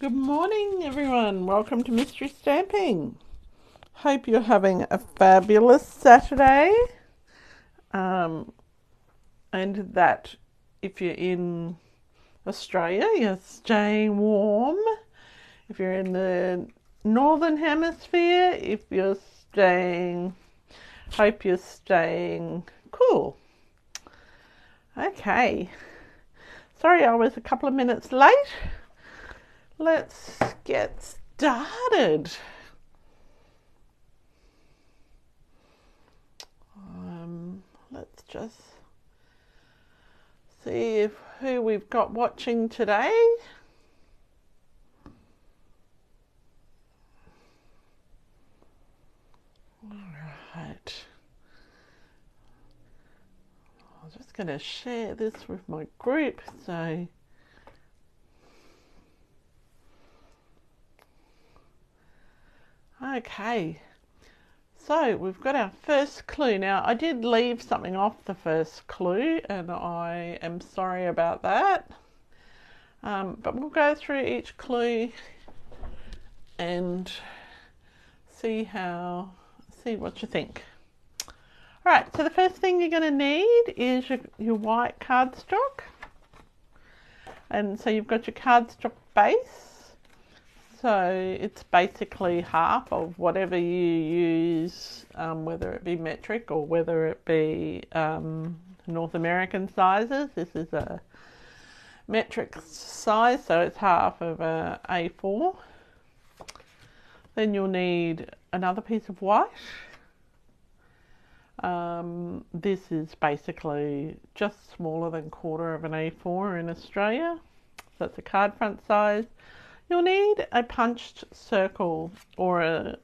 Good morning, everyone. Welcome to Mystery Stamping. Hope you're having a fabulous Saturday. And that if you're in Australia, you're staying warm. If you're in the Northern Hemisphere, hope you're staying cool. Okay. Sorry I was a couple of minutes late. Let's get started. Let's just see who we've got watching today. All right. I'm just going to share this with my group. Okay. So we've got our first clue. Now I did leave something off the first clue and I am sorry about that. But we'll go through each clue and see what you think. Alright, so the first thing you're going to need is your white cardstock. And so you've got your cardstock base. So it's basically half of whatever you use, whether it be metric or whether it be North American sizes. This is a metric size, so it's half of a A4. Then you'll need another piece of white. This is basically just smaller than quarter of an A4 in Australia. So it's a card front size. You'll need a punched circle or a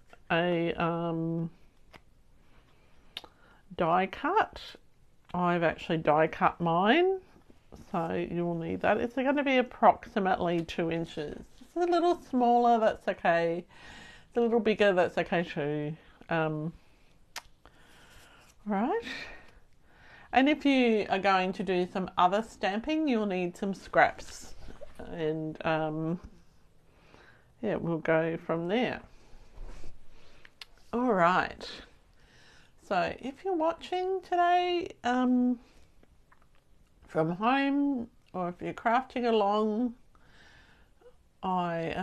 die cut. I've actually die cut mine, so you'll need that. It's going to be approximately 2 inches. It's a little smaller, that's okay. It's a little bigger, that's okay too. Right. And if you are going to do some other stamping, you'll need some scraps. And yeah, we'll go from there. All right. So if you're watching today from home or if you're crafting along, I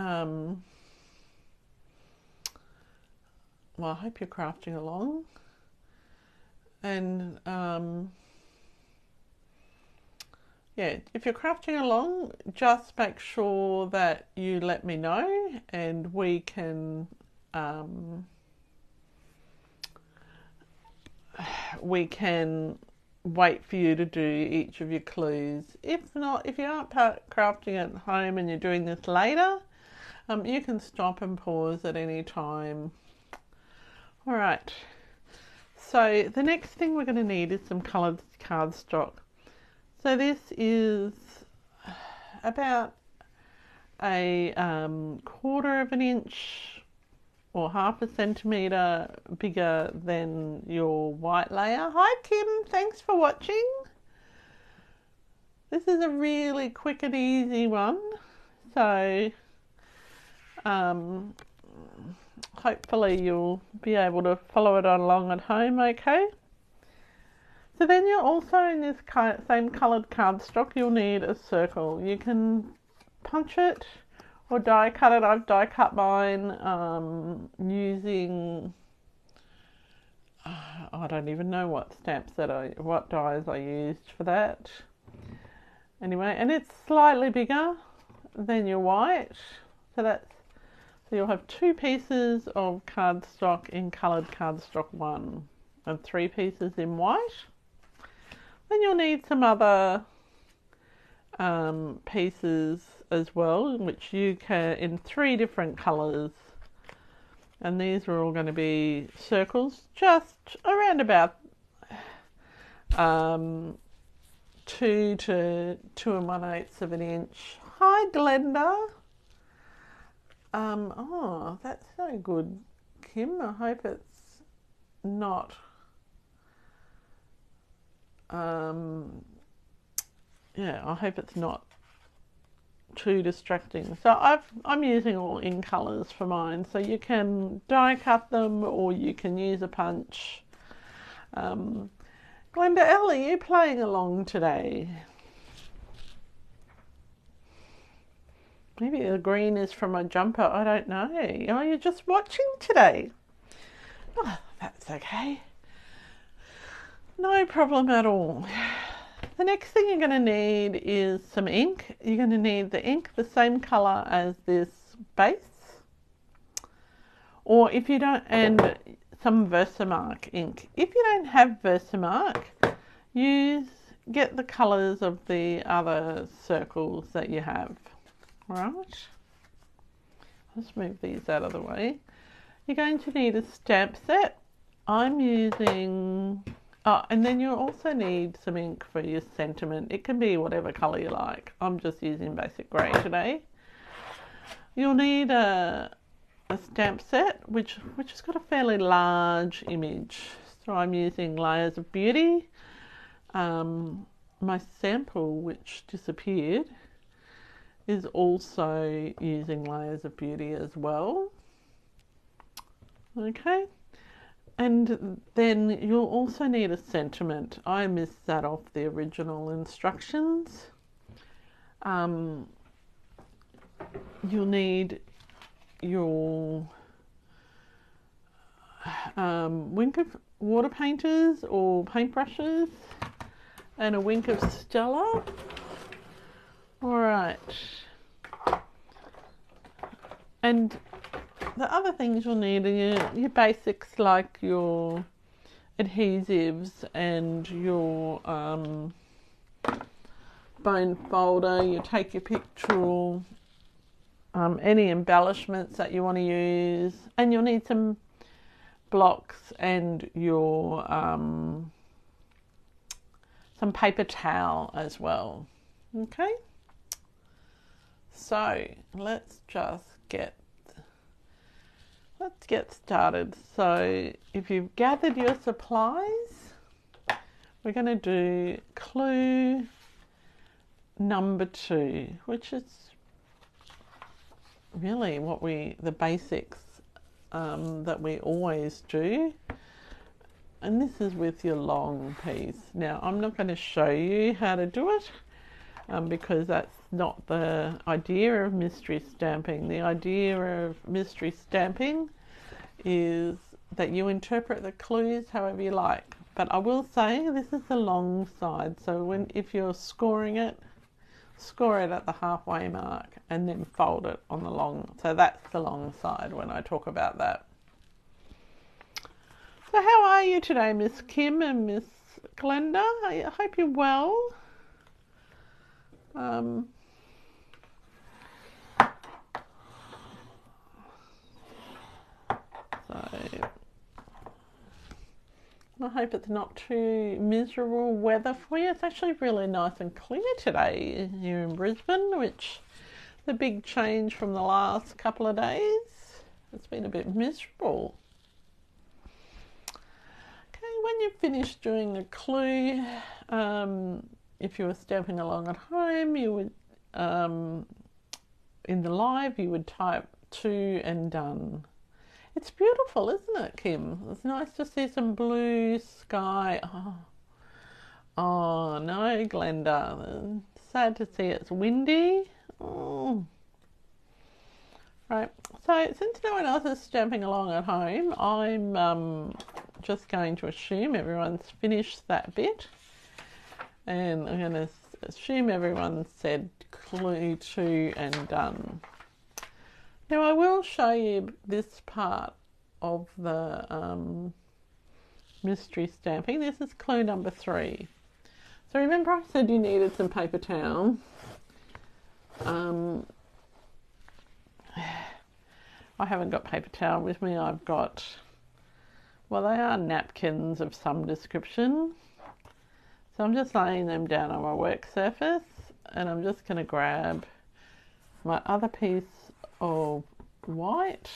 hope you're crafting along. And yeah, if you're crafting along, just make sure that you let me know and we can wait for you to do each of your clues. If not, if you aren't crafting at home and you're doing this later, you can stop and pause at any time. All right. So the next thing we're going to need is some coloured cardstock. So this is about a quarter of an inch or half a centimetre bigger than your white layer. Hi Kim, thanks for watching. This is a really quick and easy one. So hopefully you'll be able to follow it along at home, okay? So then you're also in this same coloured cardstock, you'll need a circle. You can punch it or die cut it. I've die cut mine using, I don't even know what what dies I used for that. Anyway, and it's slightly bigger than your white. So you'll have 2 pieces of cardstock in coloured cardstock 1 and 3 pieces in white. Then you'll need some other pieces as well, which you can in 3 different colours. And these are all going to be circles, just around about 2 to 2 1/8 of an inch. Hi Glenda. Oh, that's so good, Kim. I hope it's not yeah, I hope it's not too distracting. So I'm using all in colours for mine. So you can die cut them or you can use a punch. Glenda L, are you playing along today? Maybe the green is from a jumper, I don't know. Oh, you're just watching today. Oh, that's okay. No problem at all. The next thing you're going to need is some ink. You're going to need the ink the same colour as this base. Or if you don't, and some Versamark ink. If you don't have Versamark, get the colours of the other circles that you have. Right. Let's move these out of the way. You're going to need a stamp set. I'm using, and then you'll also need some ink for your sentiment. It can be whatever colour you like. I'm just using basic grey today. You'll need a stamp set which has got a fairly large image. So I'm using Layers of Beauty. My sample, which disappeared, is also using Layers of Beauty as well. Okay, and then you'll also need a sentiment. I missed that off the original instructions. You'll need your wink of water painters or paintbrushes and a wink of Stella. All right, and the other things you'll need are your basics like your adhesives and your bone folder, you take your picture, any embellishments that you want to use, and you'll need some blocks and your some paper towel as well. Okay, so let's get started. So if you've gathered your supplies, we're going to do clue number 2, which is really the basics that we always do. And this is with your long piece. Now, I'm not going to show you how to do it because that's not the idea of mystery stamping. The idea of mystery stamping is that you interpret the clues however you like. But I will say this is the long side, so if you're scoring it, score it at the halfway mark and then fold it on the long. So that's the long side when I talk about that. So how are you today, Miss Kim and Miss Glenda? I hope you're well. I hope it's not too miserable weather for you. It's actually really nice and clear today here in Brisbane, which is a big change from the last couple of days. It's been a bit miserable. Okay, when you've finished doing the clue, if you were stamping along at home, you would, in the live, you would type 2 and done. It's beautiful, isn't it, Kim? It's nice to see some blue sky. Oh no, Glenda. Sad to see it's windy. Oh. Right, so since no one else is stamping along at home, I'm just going to assume everyone's finished that bit. And I'm going to assume everyone said clue 2 and done. Now I will show you this part of the mystery stamping. This is clue number 3. So remember I said you needed some paper towel. I haven't got paper towel with me. I've got, well, they are napkins of some description. So I'm just laying them down on my work surface and I'm just going to grab my other piece of white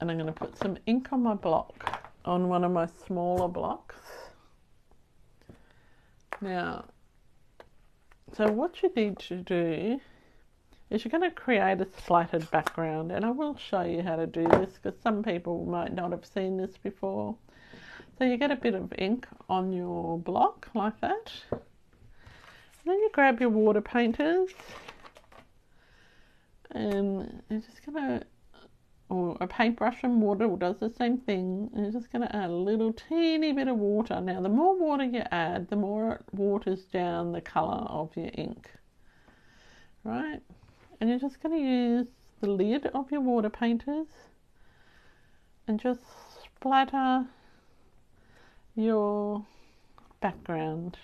and I'm going to put some ink on my block, on one of my smaller blocks. Now So what you need to do is you're going to create a slatted background, and I will show you how to do this because some people might not have seen this before. So you get a bit of ink on your block like that. Then you grab your water painters and you're just going to, or a paintbrush and water does the same thing, and you're just going to add a little teeny bit of water. Now the more water you add, the more it waters down the colour of your ink, right? And you're just going to use the lid of your water painters and just splatter your background.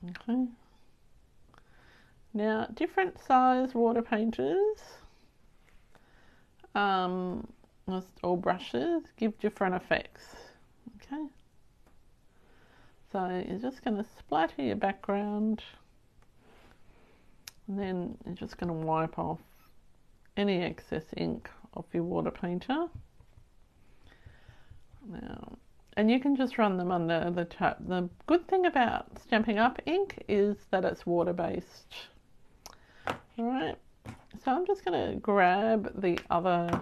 Okay. Now, different size water painters or brushes give different effects. Okay. So you're just going to splatter your background, and then you're just going to wipe off any excess ink off your water painter. Now, and you can just run them under the tap. The good thing about Stampin' Up ink is that it's water-based. Alright, so I'm just going to grab the other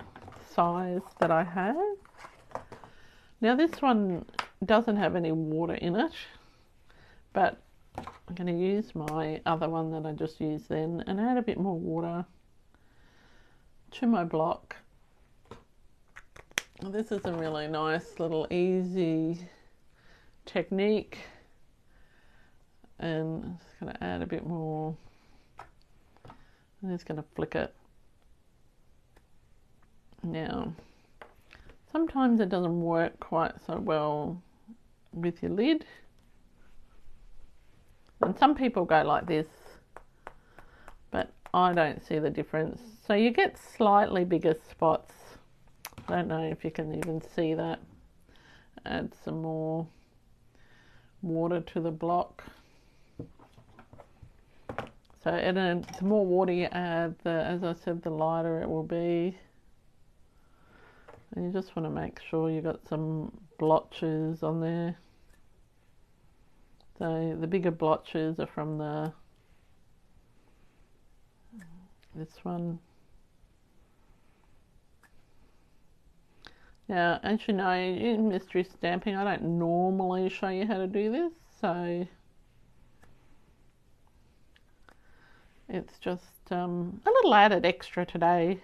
size that I have. Now this one doesn't have any water in it, but I'm going to use my other one that I just used then and add a bit more water to my block. This is a really nice little easy technique, and I'm just going to add a bit more. I'm just going to flick it. Now, sometimes it doesn't work quite so well with your lid, and some people go like this, but I don't see the difference. So you get slightly bigger spots. I don't know if you can even see that. Add some more water to the block. So the more water you add, as I said, the lighter it will be. And you just want to make sure you've got some blotches on there. So the bigger blotches are from this one. Now, as you know, in mystery stamping, I don't normally show you how to do this, so it's just a little added extra today.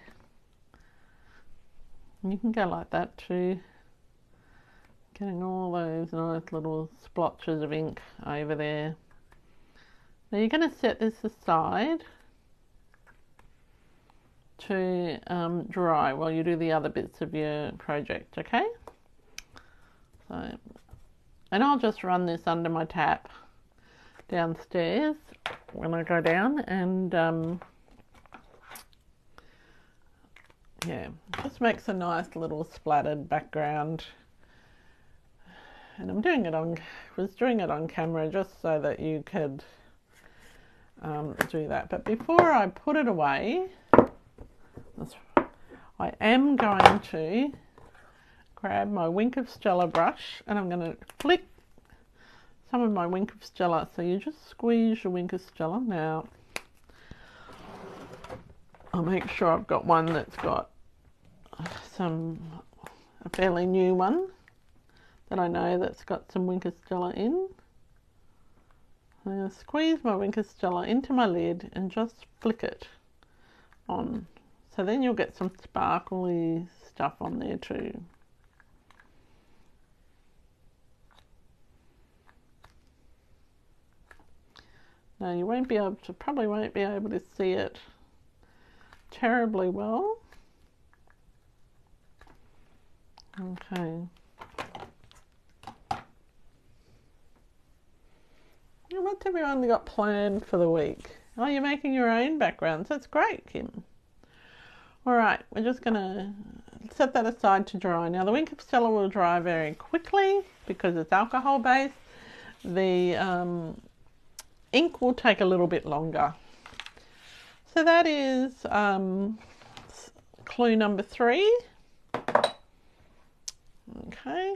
You can go like that too, getting all those nice little splotches of ink over there. Now you're going to set this aside to dry while you do the other bits of your project, okay? So, and I'll just run this under my tap downstairs when I go down, and yeah, just makes a nice little splattered background. And I'm doing it was doing it on camera just so that you could do that. But before I put it away, I am going to grab my Wink of Stella brush, and I'm going to flick some of my Wink of Stella. So you just squeeze your Wink of Stella. Now I'll make sure I've got one that's got a fairly new one that I know that's got some Wink of Stella in. I'm going to squeeze my Wink of Stella into my lid and just flick it on. So then you'll get some sparkly stuff on there too. Now you won't be able to, probably won't be able to see it terribly well. Okay. What's everyone got planned for the week? Oh, you're making your own backgrounds. That's great, Kim. Alright, we're just going to set that aside to dry. Now the Wink of Stella will dry very quickly because it's alcohol based. The ink will take a little bit longer. So that is clue number 3. Okay.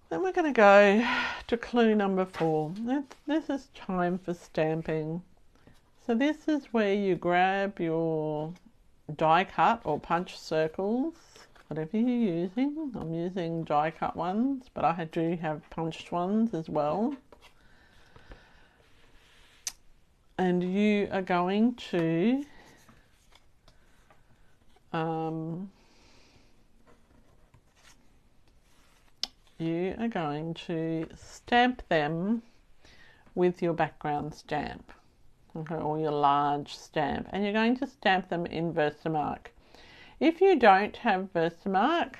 Then we're going to go to clue number 4. This is time for stamping. So this is where you grab your die cut or punch circles, whatever you're using. I'm using die cut ones, but I do have punched ones as well. And you are going to stamp them with your background stamp, okay, or your large stamp, and you're going to stamp them in Versamark. If you don't have Versamark,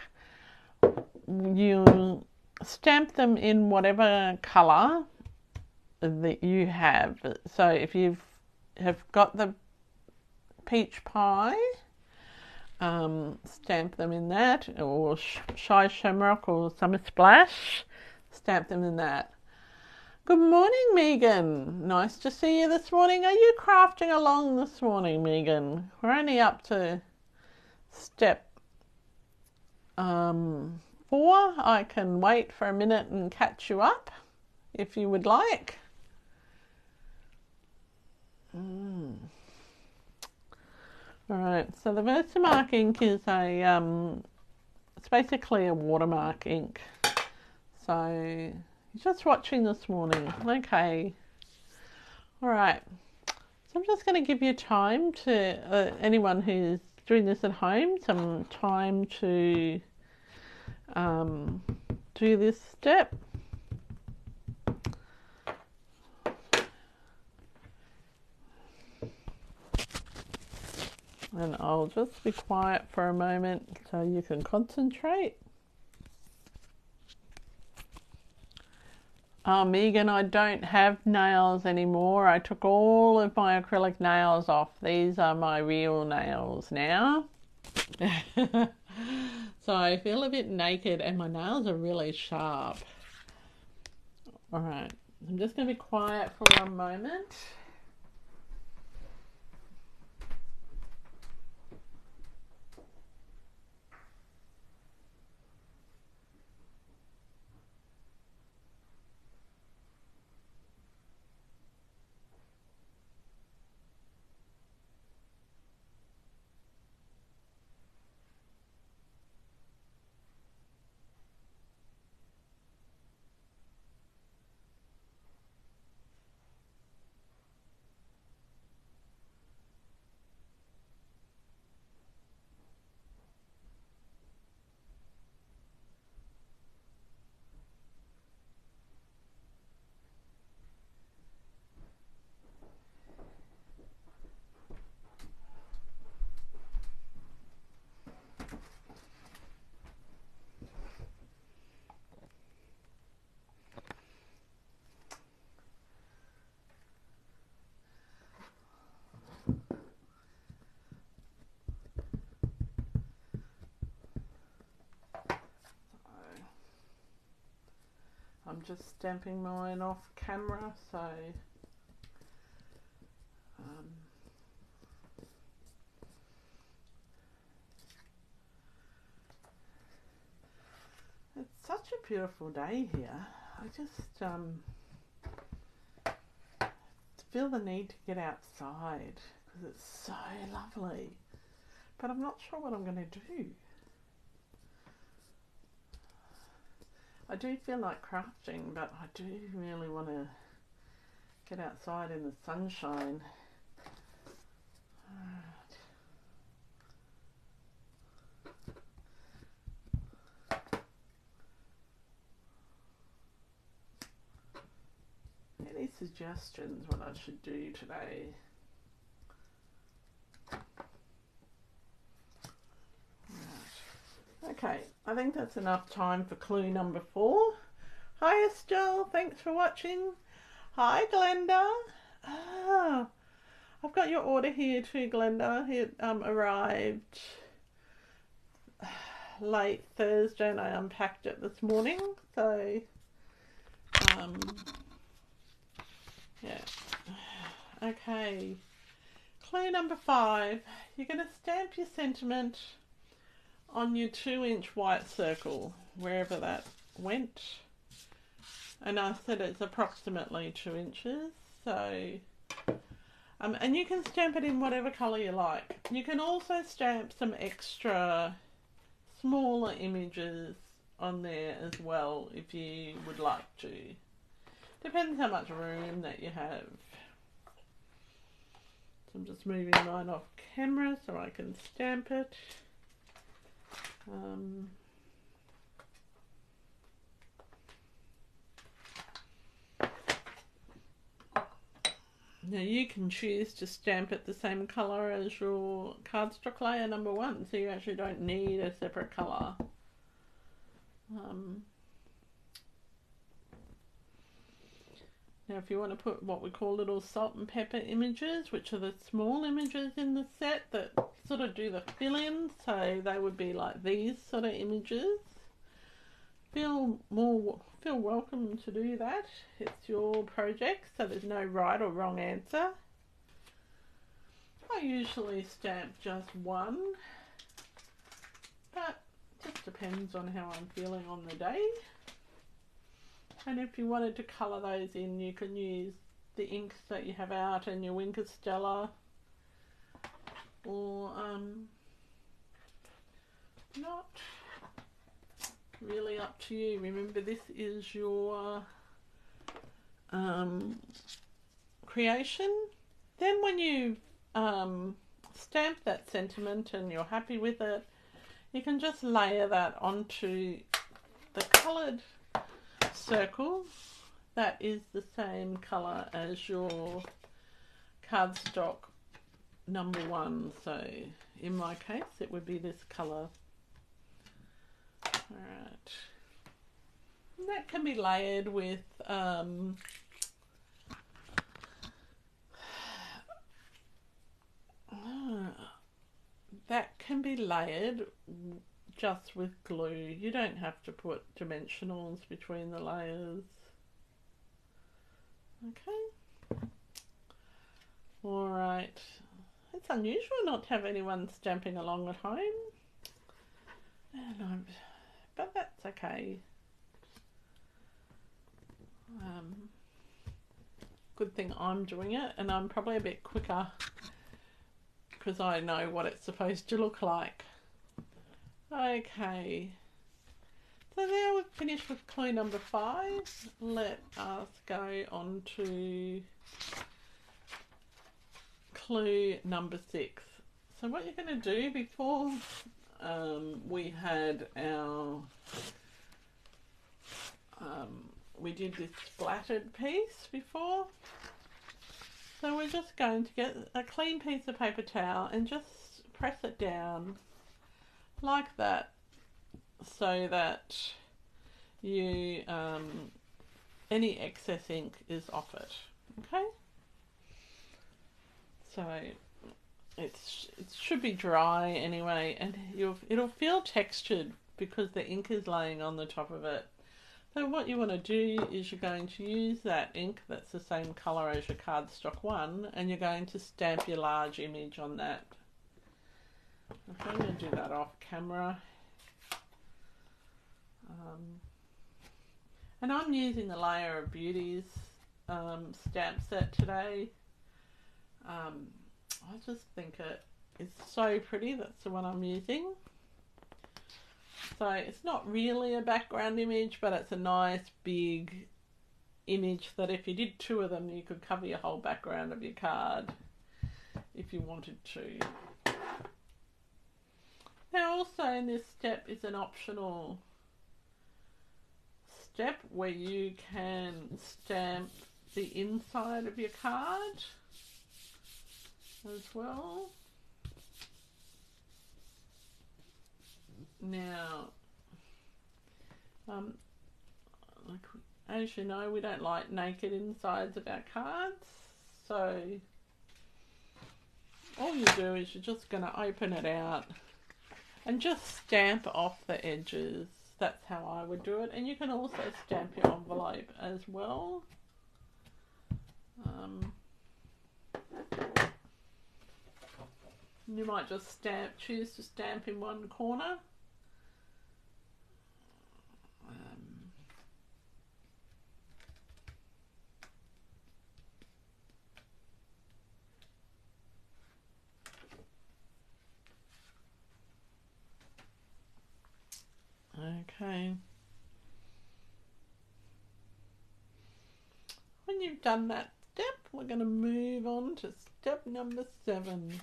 you stamp them in whatever colour that you have. So if you have got the peach pie, stamp them in that, or Shy Shamrock or Summer Splash, stamp them in that. Good morning, Megan. Nice to see you this morning. Are you crafting along this morning, Megan? We're only up to step 4. I can wait for a minute and catch you up if you would like. Alright, so the Versamark ink is it's basically a watermark ink. So you're just watching this morning. Okay. Alright. So I'm just going to give you time to, anyone who's doing this at home, some time to do this step. And I'll just be quiet for a moment so you can concentrate. Megan, I don't have nails anymore. I took all of my acrylic nails off. These are my real nails now. So I feel a bit naked and my nails are really sharp. Alright, I'm just going to be quiet for one moment. I'm just stamping mine off camera, so it's such a beautiful day here. I just feel the need to get outside because it's so lovely, but I'm not sure what I'm going to do. I do feel like crafting, but I do really want to get outside in the sunshine. Any suggestions what I should do today? Okay, I think that's enough time for clue number 4. Hi Estelle, thanks for watching. Hi Glenda. Ah, I've got your order here too, Glenda. It arrived late Thursday and I unpacked it this morning. So, yeah. Okay, clue number 5. You're going to stamp your sentiment on your 2-inch white circle, wherever that went. and I said it's approximately 2 inches, so and you can stamp it in whatever colour you like. You can also stamp some extra smaller images on there as well if you would like to. Depends how much room that you have. So I'm just moving mine off camera so I can stamp it. Now you can choose to stamp it the same colour as your cardstock layer number 1, so you actually don't need a separate colour. Now if you want to put what we call little salt and pepper images, which are the small images in the set that sort of do the fill-in, so they would be like these sort of images. Feel welcome to do that. It's your project, so there's no right or wrong answer. I usually stamp just one, but it just depends on how I'm feeling on the day. And if you wanted to colour those in, you can use the inks that you have out and your Wink of Stella, or not. Really up to you. Remember, this is your creation. Then when you stamp that sentiment and you're happy with it, you can just layer that onto the coloured circle that is the same colour as your cardstock number 1. So in my case it would be this colour. Alright, that can be layered with just with glue. You don't have to put dimensionals between the layers. Okay. Alright. It's unusual not to have anyone stamping along at home. But that's okay. Good thing I'm doing it, and I'm probably a bit quicker because I know what it's supposed to look like. Okay, so now we've finished with clue number 5. Let us go on to clue number 6. So what you're going to do before we had our we did this splattered piece before, so we're just going to get a clean piece of paper towel and just press it down like that, so that you any excess ink is off it. Okay, so it should be dry anyway, and it'll feel textured because the ink is laying on the top of it. So what you want to do is you're going to use that ink that's the same colour as your cardstock 1, and you're going to stamp your large image on that. Okay, I'm going to do that off camera. And I'm using the Layer of Beauties stamp set today. I just think it is so pretty. That's the one I'm using. So it's not really a background image, but it's a nice big image that if you did 2 of them, you could cover your whole background of your card if you wanted to. Now also in this step is an optional step where you can stamp the inside of your card as well. Now, as you know, we don't like naked insides of our cards, so all you do is you're just going to open it out and just stamp off the edges. That's how I would do it, and you can also stamp your envelope as well. You might just choose to stamp in one corner. you've done that step, we're going to move on to step number 7.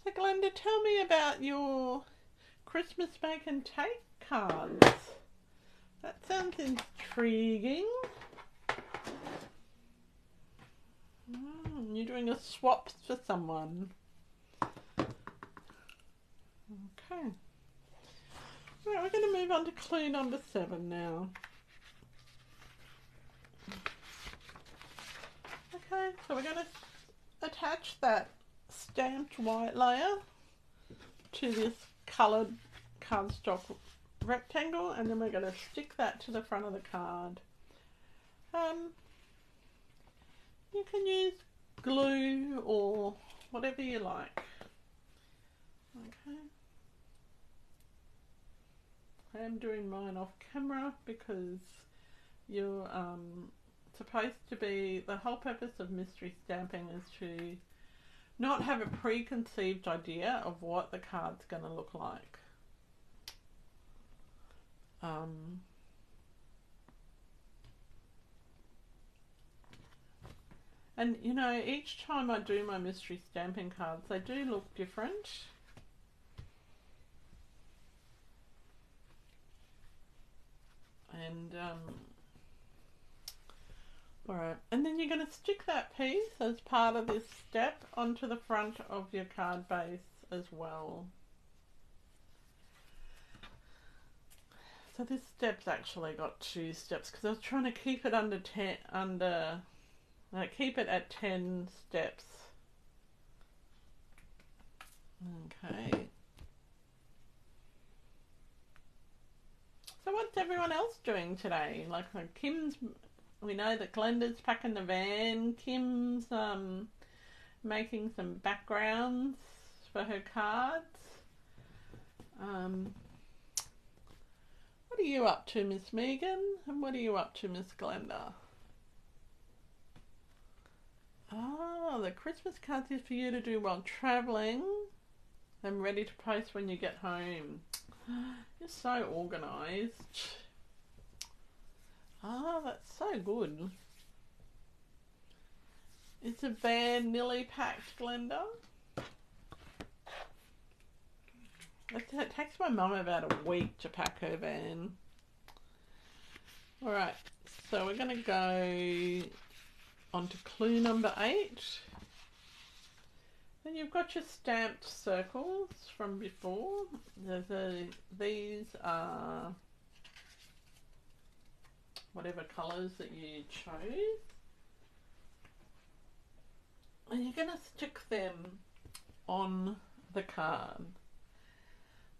So Glenda, tell me about your Christmas make and take cards. That sounds intriguing. You're doing a swap for someone. Okay. Right, we're going to move on to clue number 7 now. Okay, so we're going to attach that stamped white layer to this coloured cardstock rectangle, and then we're going to stick that to the front of the card. You can use glue or whatever you like. Okay. I am doing mine off camera because you're supposed to be, the whole purpose of mystery stamping is to not have a preconceived idea of what the card's going to look like. And you know, each time I do my mystery stamping cards, they do look different. And alright, and then you're going to stick that piece as part of this step onto the front of your card base as well. So this step's actually got 2 steps because I was trying to keep it keep it at 10 steps. Okay. So what's everyone else doing today? Like Kim's, we know that Glenda's packing the van. Kim's making some backgrounds for her cards. What are you up to, Miss Megan? And what are you up to, Miss Glenda? Oh, the Christmas cards is for you to do while travelling and ready to post when you get home. You're so organised. Oh, that's so good. Is the van nearly packed, Glenda? It takes my mum about a week to pack her van. Alright, so we're going to go on to clue number 8. Then you've got your stamped circles from before. These are whatever colours that you chose. And you're going to stick them on the card.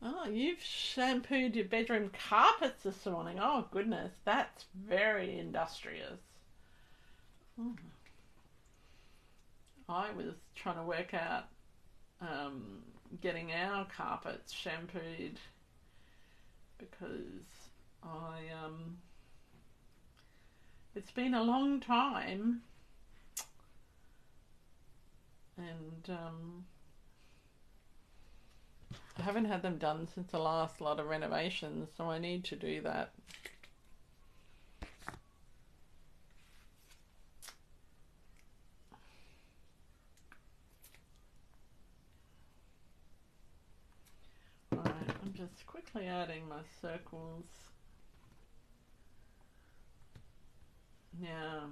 Oh, you've shampooed your bedroom carpets this morning. Oh goodness, that's very industrious. I was trying to work out getting our carpets shampooed because it's been a long time, and I haven't had them done since the last lot of renovations, so I need to do that. Alright, I'm just quickly adding my circles. Now,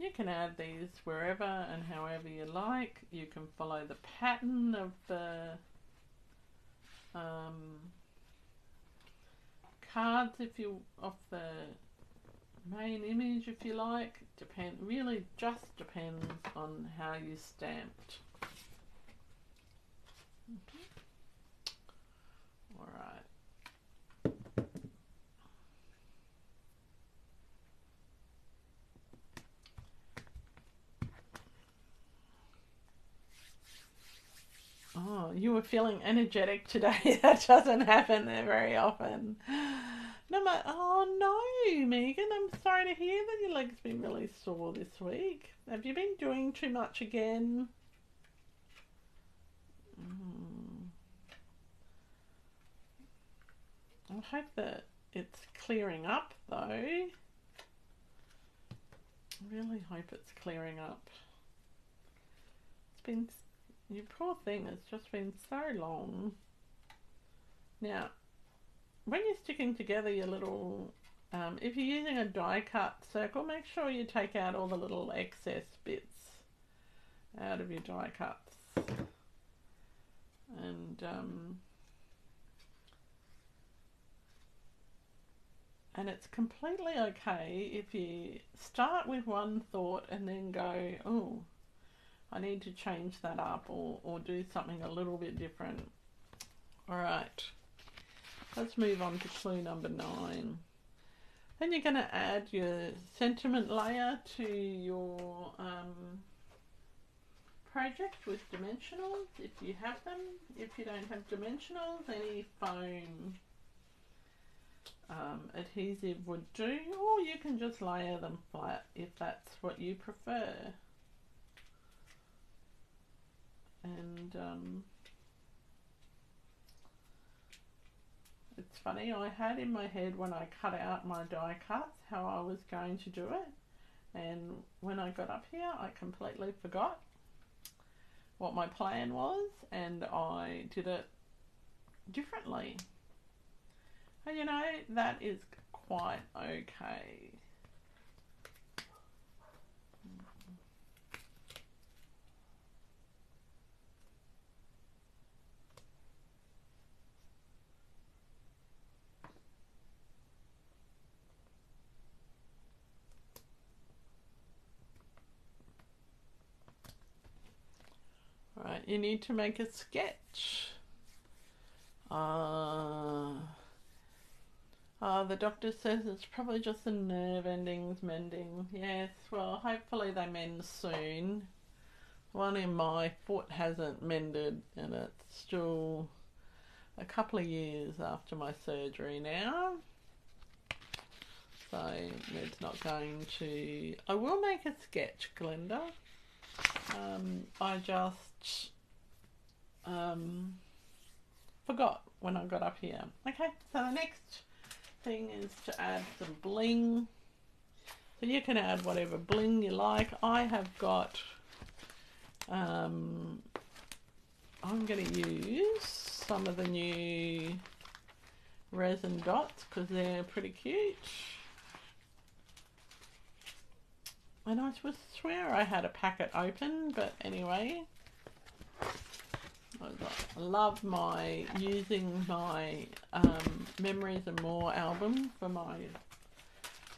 you can add these wherever and however you like. You can follow the pattern of the cards of the main image if you like. Really just depends on how you stamped. Alright. Oh, you were feeling energetic today. That doesn't happen there very often. Oh no, Megan, I'm sorry to hear that your leg's been really sore this week. Have you been doing too much again? I hope that it's clearing up though. I really hope it's clearing up. It's been, you poor thing, it's just been so long. Now, when you're sticking together your little, if you're using a die cut circle, make sure you take out all the little excess bits out of your die cuts. And it's completely okay if you start with one thought and then go, oh, I need to change that up or do something a little bit different. All right, let's move on to clue number 9. Then you're going to add your sentiment layer to your project with dimensionals, if you have them. If you don't have dimensionals, any foam adhesive would do, or you can just layer them flat if that's what you prefer. And it's funny, I had in my head when I cut out my die cuts how I was going to do it, and when I got up here I completely forgot what my plan was and I did it differently. And you know, that is quite okay. Right, you need to make a sketch. The doctor says it's probably just the nerve endings mending. Yes, well, hopefully they mend soon. One in my foot hasn't mended and it's still a couple of years after my surgery now. So it's not going to... I will make a sketch, Glenda. I just forgot when I got up here. Okay, so the next thing is to add some bling. So you can add whatever bling you like. I have got, I'm going to use some of the new resin dots because they're pretty cute. And I swear I had a packet open, but anyway, I love using my Memories and More album for my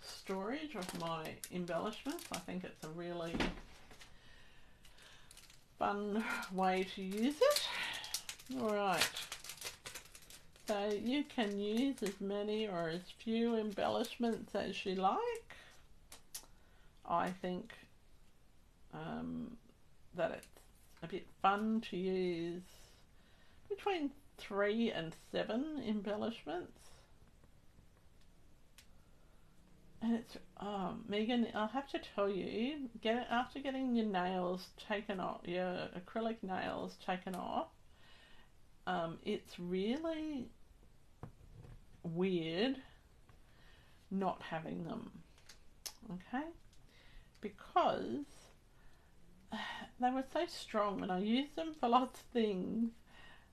storage of my embellishments. I think it's a really fun way to use it. Alright, so you can use as many or as few embellishments as you like. I think that it's a bit fun to use between 3 and 7 embellishments. And it's, Megan, I'll have to tell you, after getting your nails taken off, your acrylic nails taken off, it's really weird not having them, okay? Because they were so strong and I used them for lots of things,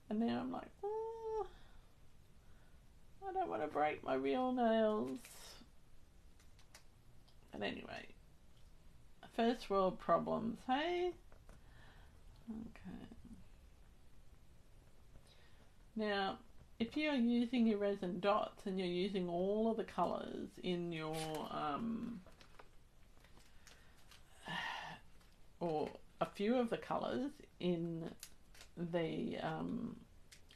and now I'm like, oh, I don't want to break my real nails. But anyway, first world problems, hey? Okay. Now, if you're using your resin dots and you're using all of the colours in your or a few of the colours in the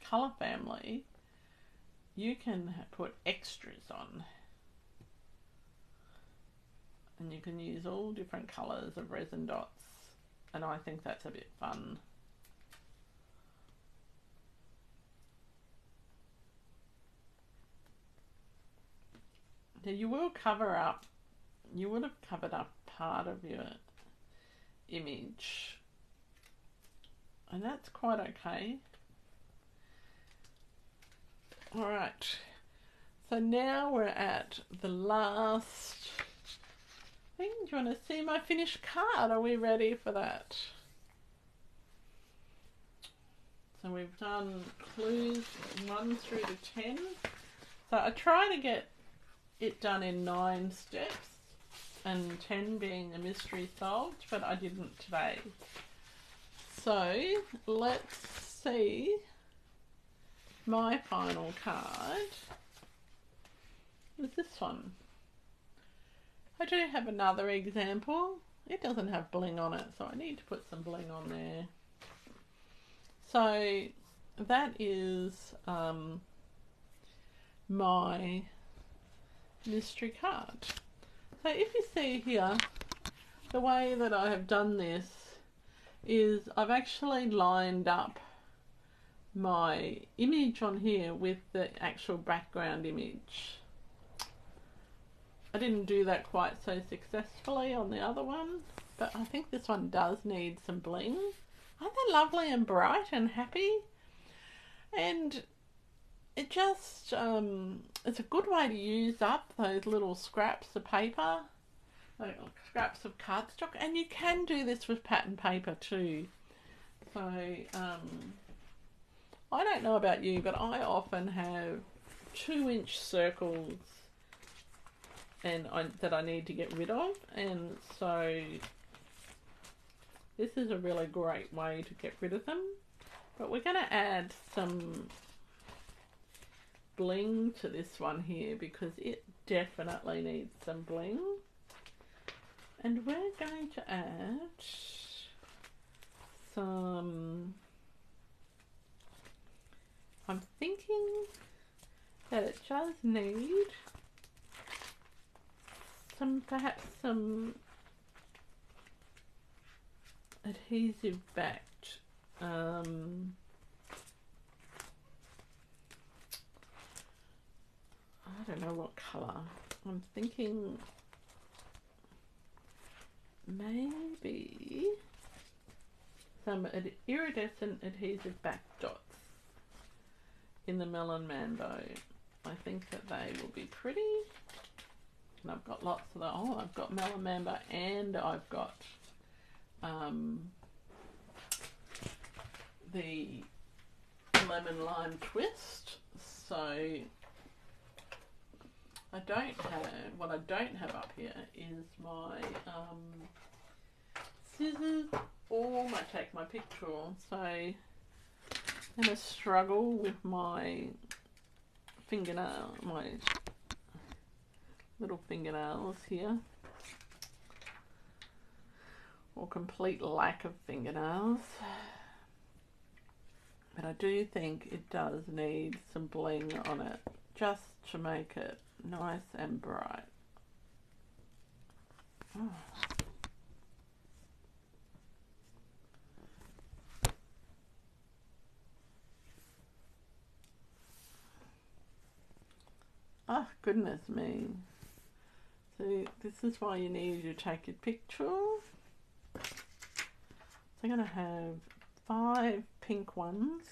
colour family, you can put extras on. And you can use all different colours of resin dots. And I think that's a bit fun. Now you will cover up, you would have covered up part of your image, and that's quite okay. Alright, So now we're at the last thing. Do you want to see my finished card? Are we ready for that? So we've done clues 1 through to 10. So I try to get it done in 9 steps, and 10 being a mystery solved, but I didn't today. So let's see my final card. Is this one. I do have another example. It doesn't have bling on it, so I need to put some bling on there. So that is my mystery card. So if you see here, the way that I have done this is I've actually lined up my image on here with the actual background image. I didn't do that quite so successfully on the other one, but I think this one does need some bling. Aren't they lovely and bright and happy? And it just, it's a good way to use up those little scraps of paper, like scraps of cardstock, and you can do this with pattern paper too. So, I don't know about you, but I often have 2-inch circles that I need to get rid of, and so this is a really great way to get rid of them. But we're going to add some bling to this one here because it definitely needs some bling. And we're going to add some, I'm thinking that it does need perhaps some adhesive backed I don't know what colour. I'm thinking maybe some iridescent adhesive back dots in the Melon Mambo. I think that they will be pretty. And I've got lots of I've got Melon Mambo and I've got the lemon lime twist. So what I don't have up here is my scissors or my take my pick tool. So I'm going to struggle with my fingernail, my little fingernails here, or complete lack of fingernails. But I do think it does need some bling on it just to make it nice and bright. Oh. Oh, goodness me. So this is why you need to take your picture. So I'm going to have 5 pink ones.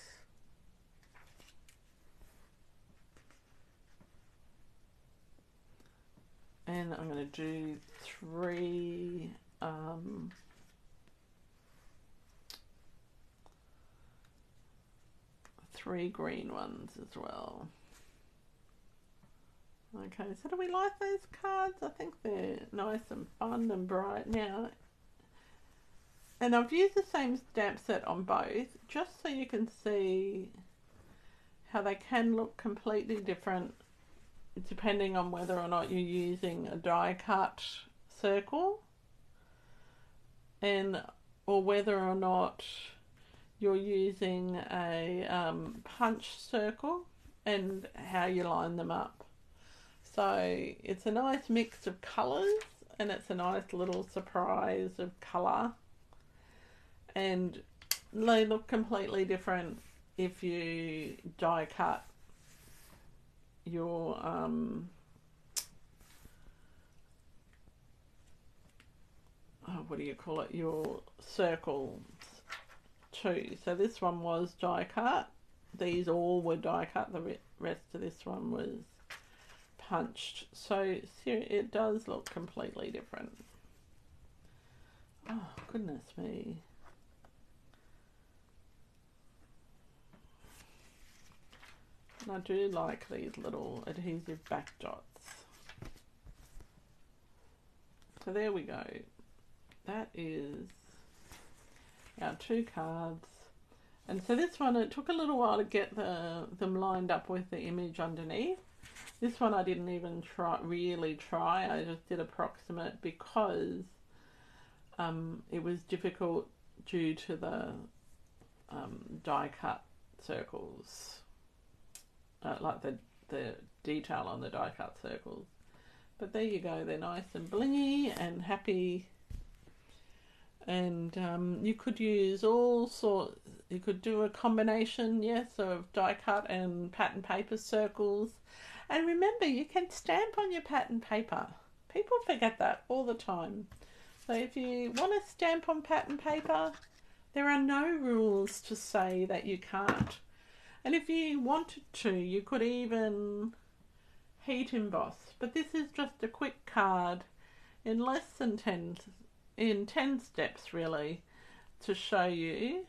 And I'm going to do 3 3 green ones as well. Okay, so do we like those cards? I think they're nice and fun and bright now. And I've used the same stamp set on both, just so you can see how they can look completely different depending on whether or not you're using a die cut circle or whether or not you're using a punch circle, and how you line them up. So it's a nice mix of colours, and it's a nice little surprise of colour, and they look completely different if you die cut your what do you call it, your circles too. So this one was die cut, these all were die cut, the rest of this one was punched, so it does look completely different. Oh, goodness me. And I do like these little adhesive back dots. So there we go. That is our 2 cards. And so this one, it took a little while to get them lined up with the image underneath. This one I didn't even really try. I just did approximate because it was difficult due to the die cut circles, like the detail on the die cut circles. But there you go, they're nice and blingy and happy. And you could use all sorts, you could do a combination, yes, of die cut and pattern paper circles. And remember, you can stamp on your pattern paper. People forget that all the time. So if you want to stamp on pattern paper, there are no rules to say that you can't. And if you wanted to, you could even heat emboss. But this is just a quick card in less than 10 steps really, to show you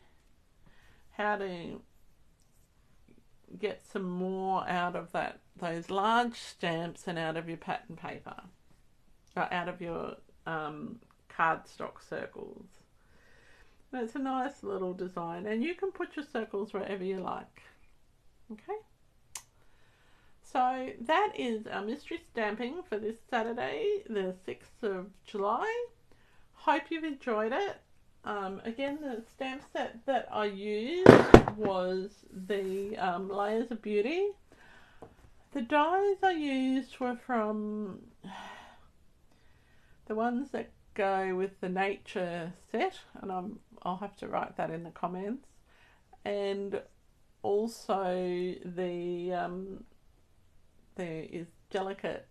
how to get some more out of those large stamps and out of your pattern paper, or out of your cardstock circles. And it's a nice little design, and you can put your circles wherever you like. Okay, so that is our mystery stamping for this Saturday, the 6th of July. Hope you've enjoyed it. Again, the stamp set that I used was the Layers of Beauty. The dies I used were from the ones that go with the nature set, and I'll have to write that in the comments. And also there is delicate,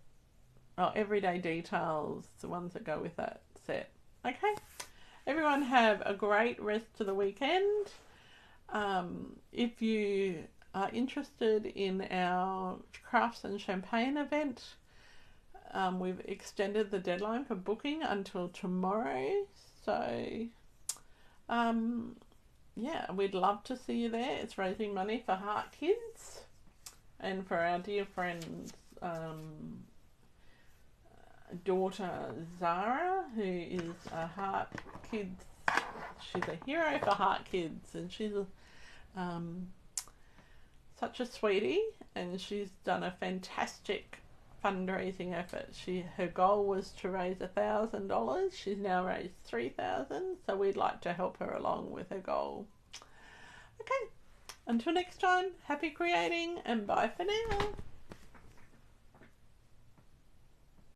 everyday details, the ones that go with that set. Okay, everyone have a great rest of the weekend. If you are interested in our Crafts and Champagne event, we've extended the deadline for booking until tomorrow. So, yeah, we'd love to see you there. It's raising money for Heart Kids and for our dear friend's daughter Zara, who is a Heart Kids. She's a hero for Heart Kids, and she's such a sweetie, and she's done a fantastic fundraising effort. Her goal was to raise $1,000. She's now raised $3,000, so we'd like to help her along with her goal. Okay, until next time, happy creating and bye for now.